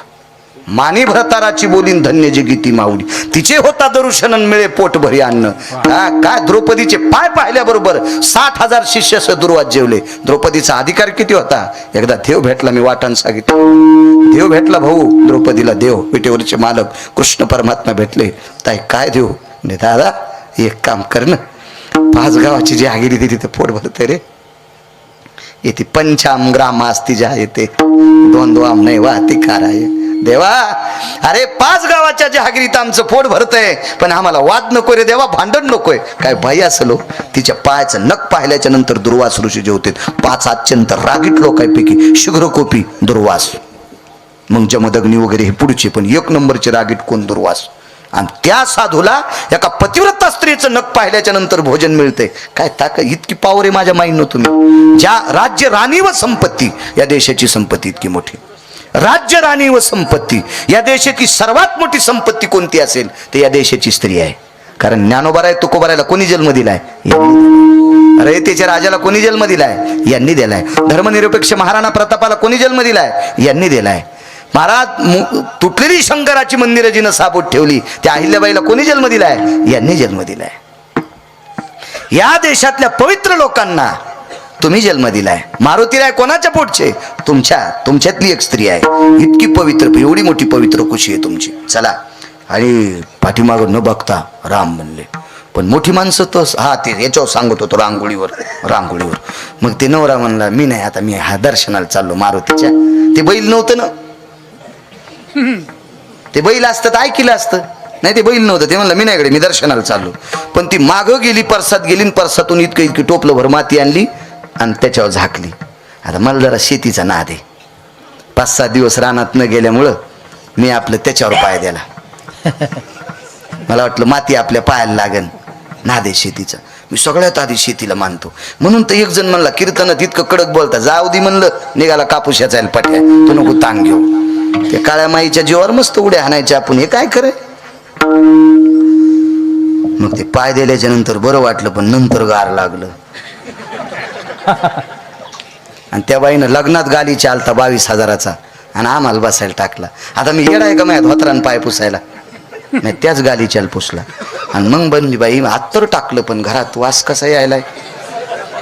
मानी भरताराची बोलीन धन्य जे गीती माऊली, तिचे होता दरुशनन मिळे पोट भरी अन्न. काय द्रौपदीचे पाय पाहिल्याबरोबर 60,000 शिष्य सदुर्वात जेवले. द्रौपदीचा अधिकार किती होता? एकदा देव भेटला, मी वाटान सांगितलं. देव भेटला भाऊ द्रौपदीला. देव विटेवरचे मालक कृष्ण परमात्मा भेटले. ताई काय देव? दादा एक काम कर ना, 5 गावाची जी आगिरी ती तिथे पोट भरते रे. येते 5 ग्राम असती ज्या येते 2 आम नाही वाहती काराय देवा. अरे 5 गावाच्या जहागिरीत आमचं पोट भरतंय, पण आम्हाला वाद नको रे देवा, भांडण नकोय. काय बाई असलो तिच्या पायाचं नख पाहिल्याच्या नंतर दुर्वास ऋषी जेवते. 5 अत्यंत रागीट लोकांपैकी शीघ्रकोपी दुर्वास, मग जमदग्नी वगैरे हे पुढचे, पण 1 नंबरचे रागीट कोण? दुर्वास. आणि त्या साधूला एका पतिव्रता स्त्रीचं नख पाहिल्याच्या नंतर भोजन मिळते. काय ताकद, इतकी पावर आहे माझ्या माईनं तुम्ही. ज्या राज्य, राणी व संपत्ती, या देशाची संपत्ती इतकी मोठी. राज्य, राणी व संपत्ती, या देशाची सर्वात मोठी संपत्ती कोणती असेल तर या देशाची स्त्री आहे. कारण ज्ञानोबाराय तुकोबारायला कोणी जन्म दिलाय? अरे त्याच्या राजाला कोणी जन्म दिलाय? यांनी दिलाय. धर्मनिरपेक्ष महाराणा प्रतापाला कोणी जन्म दिलाय? यांनी दिलाय. महाराज तुटलेली शंकराची मंदिरं जिनं साबूत ठेवली त्या अहिल्याबाईला कोणी जन्म दिलाय? यांनी जन्म दिलाय. या देशातल्या पवित्र लोकांना तुम्ही जन्म दिलाय. मारुतीराय कोणाच्या पोटचे? तुमच्यातली एक स्त्री आहे. इतकी पवित्र, एवढी मोठी पवित्र कुशी आहे तुमची. चला. आणि पाठीमागं न बघता राम म्हणले. पण मोठी माणसं तर हा ते याच्यावर सांगत होतो रांगोळीवर मग ते नवरा म्हणला मी नाही आता मी हा दर्शनाला चाललो मारुतीच्या. ते बैल नव्हतं ना, ते बैल असतं तर ऐकलं असतं, नाही ते बैल नव्हतं. ते म्हणलं मी नाही इकडे, मी दर्शनाला चाललो. पण ती मागं गेली, परसात गेली आणि परसातून इतकी टोपलं भर माती आणली आणि त्याच्यावर झाकली. आता मला जरा शेतीचा नाद आहे, 5-6 दिवस रानात न गेल्यामुळं मी आपलं त्याच्यावर पाय दिला. मला वाटलं माती आपल्या पायाला लागन, नाद आहे शेतीचा. मी सगळ्यात आधी शेतीला मानतो. म्हणून तर एक जण म्हणला कीर्तनात इतकं कडक बोलता, जाऊ दे म्हणलं, निघाला कापूस याचायला पट्या, तू नको तांग घेऊ. त्या काळ्या माईच्या जीवावर मस्त उड्या हाणायच्या आपण, हे काय खरंय. मग ते पाय दिल्याच्या नंतर बरं वाटलं, पण नंतर गार लागलं. आणि त्या बाईनं लग्नात गाली चालता 22,000चा आणि आम्हाला बसायला टाकला. आता मी येडाय का माझ्या धोत्रान पाय पुसायला, नाही त्याच गालीच्याला पुसला. आणि मग बनली बाई आत्तर टाकलं, पण घरात वास कसा यायलाय,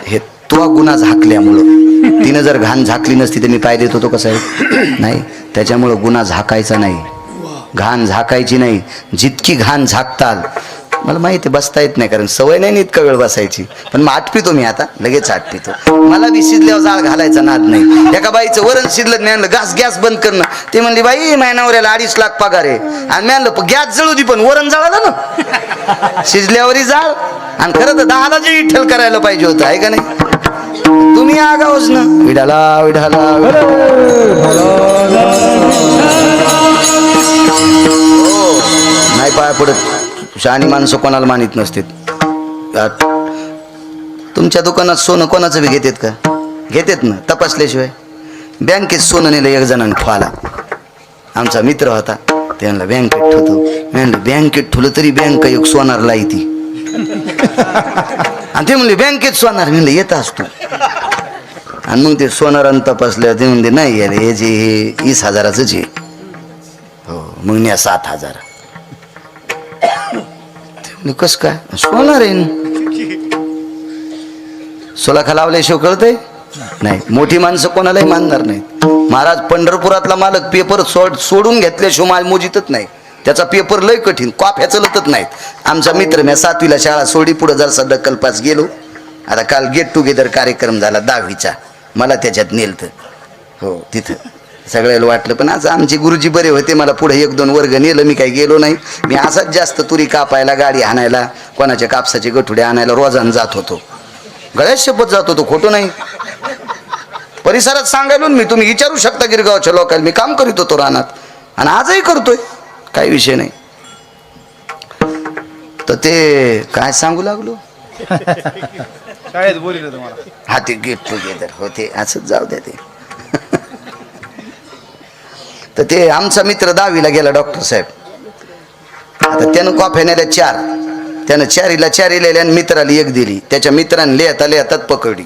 हे तो गुन्हा झाकल्यामुळं. तिनं जर घाण झाकली नसती तर मी पाय देत होतो कसं आहे, नाही. त्याच्यामुळं गुन्हा झाकायचा नाही, घाण झाकायची नाही. जितकी घाण झाकताल, मला माहिती बसता येत नाही कारण सवय नाही इतका वेळ बसायची, पण मग आटपितो मी आता, लगेच आटपितो. मला बी शिजल्यावर जाळ घालायचा नाद नाही. एका बाईचं वरण शिजलं नाही, गॅस बंद करणं. ते म्हणली बाई माझ्या नवऱ्याला 2.5 लाख पगार आहे. आणि मी म्हणलं गॅस जळू दे पण वरण जळालं ना, शिजल्यावरही जाळ. आणि खरं तर 10ला जे विठ्ठल करायला पाहिजे होतं, आहे का नाही. तुम्ही आगावच ना, विडाला नाही पाय पडत. शहाणी माणसं कोणाला मानित नसते. तुमच्या दुकानात सोनं कोणाचं बी घेतात का, घेतात ना तपासल्याशिवाय. बँकेत सोनं नेलं एक जणांनी ठेवाला, आमचा मित्र होता. ते म्हणला बँकेत ठेवतो. मी म्हणलं बँकेत ठेवलं तरी बँक एक सोनारला येते. आणि ते म्हणले बँकेत सोनार. म्हणलं येत असतो. आणि मग ते सोनारानं तपासलं, ते म्हणले नाही यार हे जे 20,000च आहे. हो मग न्या 7,000. कस काय सोनार आहे, सोलाखा लावल्याशिवाय कळतंय नाही. मोठी माणसं कोणालाही मानणार नाहीत. महाराज पंढरपुरातला मालक पेपर सोडून घेतल्याशिवाय माल मोजितच नाही. त्याचा पेपर लय कठीण, कॉफ्या चलतच नाहीत. आमचा मित्र मी 7वीला शाळा सोडी, पुढे जरसा दक्कलपास गेलो. आता काल गेट टुगेदर कार्यक्रम झाला 10वीचा, मला त्याच्यात नेलतं. हो तिथं सगळ्याला वाटलं, पण आज आमचे गुरुजी बरे होते, मला पुढे 1-2 वर्ग नेलं. मी काही गेलो नाही. मी असाच जास्त तुरी कापायला, गाडी आणायला, कोणाच्या कापसाचे गठुडे आणायला रोजानं जात होतो. गळ्यात शपथ जात होतो, खोटं नाही. परिसरात सांगायलो मी, तुम्ही विचारू शकता गिरगावच्या लोकांना. मी काम करीत होतो रानात आणि आजही करतोय, काही विषय नाही. तर ते काय सांगू लागलो, शाळेत बोलिलं तुम्हाला. हा ते गेट टुगेदर होते, असंच जाऊ द्या ते. तर ते आमचा मित्र 10वीला गेला डॉक्टर साहेब. आता त्यानं कॉफ्या नेल्या 4, त्यानं 4ला 4 लिहिल्या आणि मित्राला 1 दिली. त्याच्या मित्राने लिहतात पकडली,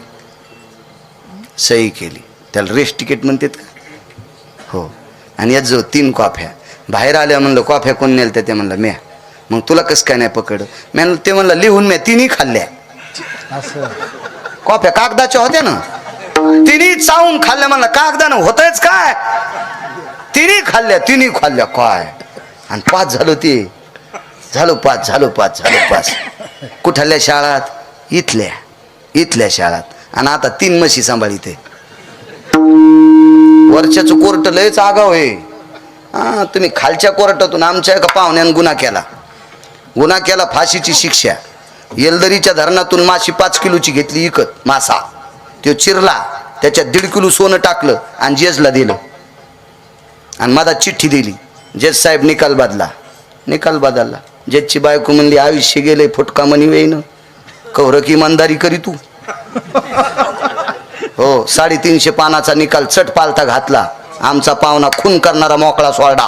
सही केली. त्याला रेस्ट तिकीट म्हणतात का, हो. आणि यात जो 3 कॉफ्या बाहेर आल्या. म्हणलं कॉफ्या कोण नेल ते म्हणलं म्या. मग तुला कसं काय नाही पकड. मी ते म्हणलं लिहून म्या 3ही खाल्ल्या. कॉफ्या कागदाच्या होत्या ना, 3ही चावून खाल्ल्या. म्हणलं कागदानं होतच काय, 3ही खाल्ल्या काय. आणि 5 झालो, ते झालो 5. कुठल्या शाळात, इथल्या शाळात. आणि आता 3 म्हशी सांभाळीते. वरच्याचं कोर्ट लयच आगाव आहे. हा तुम्ही खालच्या कोर्टातून आमच्या एका पाहुण्यानं गुन्हा केला, फाशीची शिक्षा. येलदरीच्या धरणातून माशी 5 किलोची घेतली इकत मासा. तो चिरला, त्याच्यात 1.5 किलो सोनं टाकलं आणि जेजला दिलं. आणि मला चिठ्ठी दिली, जज साहेब निकाल बदलला. जजची बायको म्हणली आयुष्य गेले फुटका मनी वेईन, कौरक इमानदारी करी तू. हो 350 पानाचा निकाल चट पालता घातला. आमचा पाहुणा खून करणारा मोकळा सोडा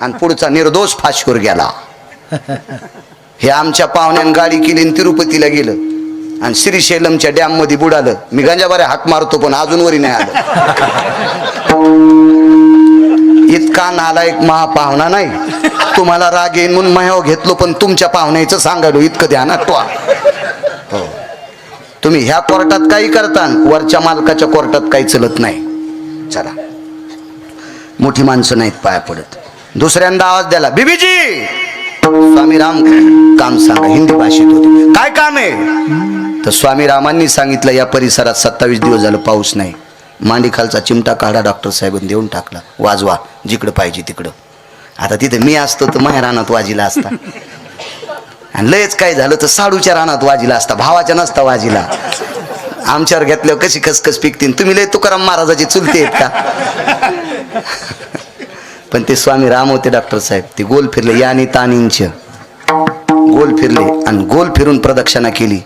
आणि पुढचा निर्दोष फाशीवर गेला. हे आमच्या पाहुण्यानं गाडी केली आणि तिरुपतीला गेलं आणि श्रीशैलमच्या डॅम मध्ये बुडालं. मी गंजाबाऱ्या हाक मारतो पण अजून वरी नाही आलं. इतका नालायक महापाहुणा नाही. तुम्हाला राग येईन म्हणून मायाव घेतलो, पण तुमच्या पाहुण्याचं सांगायलो इतकं ध्यानात ठेवा. हो तुम्ही ह्या कोर्टात काही करता, वरच्या मालकाच्या कोर्टात काही चलत नाही. चला मोठी माणसं नाहीत पाया पडत. दुसऱ्यांदा आवाज द्याला, बीबीजी स्वामी राम काम सांगा. हिंदी भाषेत होते. काय काम आहे? तर स्वामी रामांनी सांगितलं या परिसरात 27 दिवस झालं पाऊस नाही. मांडी खालचा चिमटा काढा, डॉक्टर साहेबांनी देऊन टाकला. वाजवा जिकडं पाहिजे तिकडं. आता तिथे मी असतो तर माझ्या रानात वाजीला असता, आणि लयच काय झालं तर साडूच्या रानात वाजीला असता, भावाच्या नसता वाजीला. आमच्यावर घेतल्यावर कशी खसखस पिकतील. तुम्ही लय तुकाराम महाराजाची चुलते आहेत का? पण ते स्वामी राम होते डॉक्टर साहेब. ते गोल फिरले, यानी तानींच गोल फिरले आणि गोल फिरून प्रदक्षिणा केली.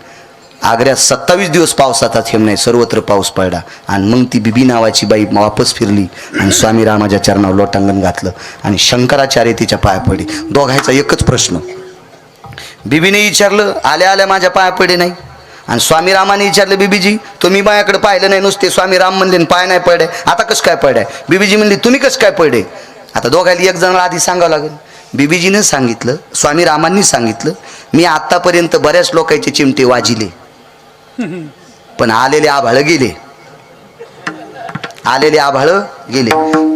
आग्र्यात 27 दिवस पावसाचा थेंब नाही, सर्वत्र पाऊस पडला. आणि मग ती बिबी नावाची बाई वापस फिरली आणि स्वामी रामाच्या चरणावर लोटांगण घातलं आणि शंकराचार्य तिच्या पाया पडले. दोघांचा एकच प्रश्न. बिबीने विचारलं, आल्या आल्या माझ्या पाया पडे नाही. आणि स्वामी रामाने विचारलं, बीबीजी तुम्ही माझ्याकडे पाहिलं नाही, नुसते स्वामी राम म्हणले पाय नाही पडे, आता कसं काय पडाय? बीबीजी म्हणली तुम्ही कसं काय पडे? आता दोघांना एक जणाला आधी सांगावं लागेल. बीबीजीनं सांगितलं, स्वामी रामांनी सांगितलं, मी आतापर्यंत बऱ्याच लोकांचे चिमटे वाजिले, पण आलेले आभाळ गेले. आलेले आभाळ गेले.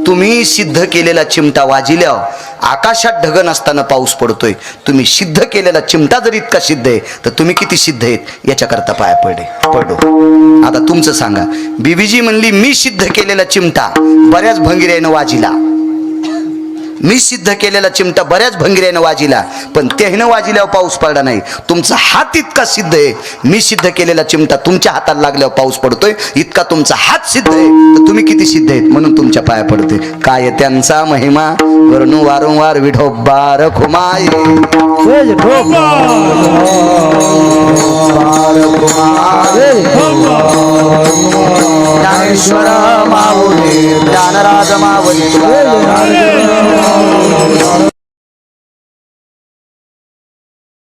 तुम्ही सिद्ध केलेला चिमटा वाजिल्यावर आकाशात ढग नसताना पाऊस पडतोय. तुम्ही सिद्ध केलेला चिमटा जर इतका सिद्ध आहे तर तुम्ही किती सिद्ध आहेत याच्याकरता पाया पडो. आता तुमचं सांगा. बीबीजी म्हणली मी सिद्ध केलेला चिमटा बऱ्याच भंगिऱ्यानं वाजिला, मी सिद्ध केलेला चिमटा बऱ्याच भंगिऱ्यानं वाजिला, पण त्यानं वाजिल्यावर पाऊस पडला नाही. तुमचा हात इतका सिद्ध आहे, मी सिद्ध केलेला चिमटा तुमच्या हाताला लागल्यावर पाऊस पडतोय, इतका तुमचा हात सिद्ध आहे, तर तुम्ही किती सिद्ध आहेत म्हणून तुमच्या पाया पडतोय. काय त्यांचा महिमा वर्णू वारंवार विठोबा रखुमाई. ज्ञानेश्वर माऊली ज्ञानराज माऊली.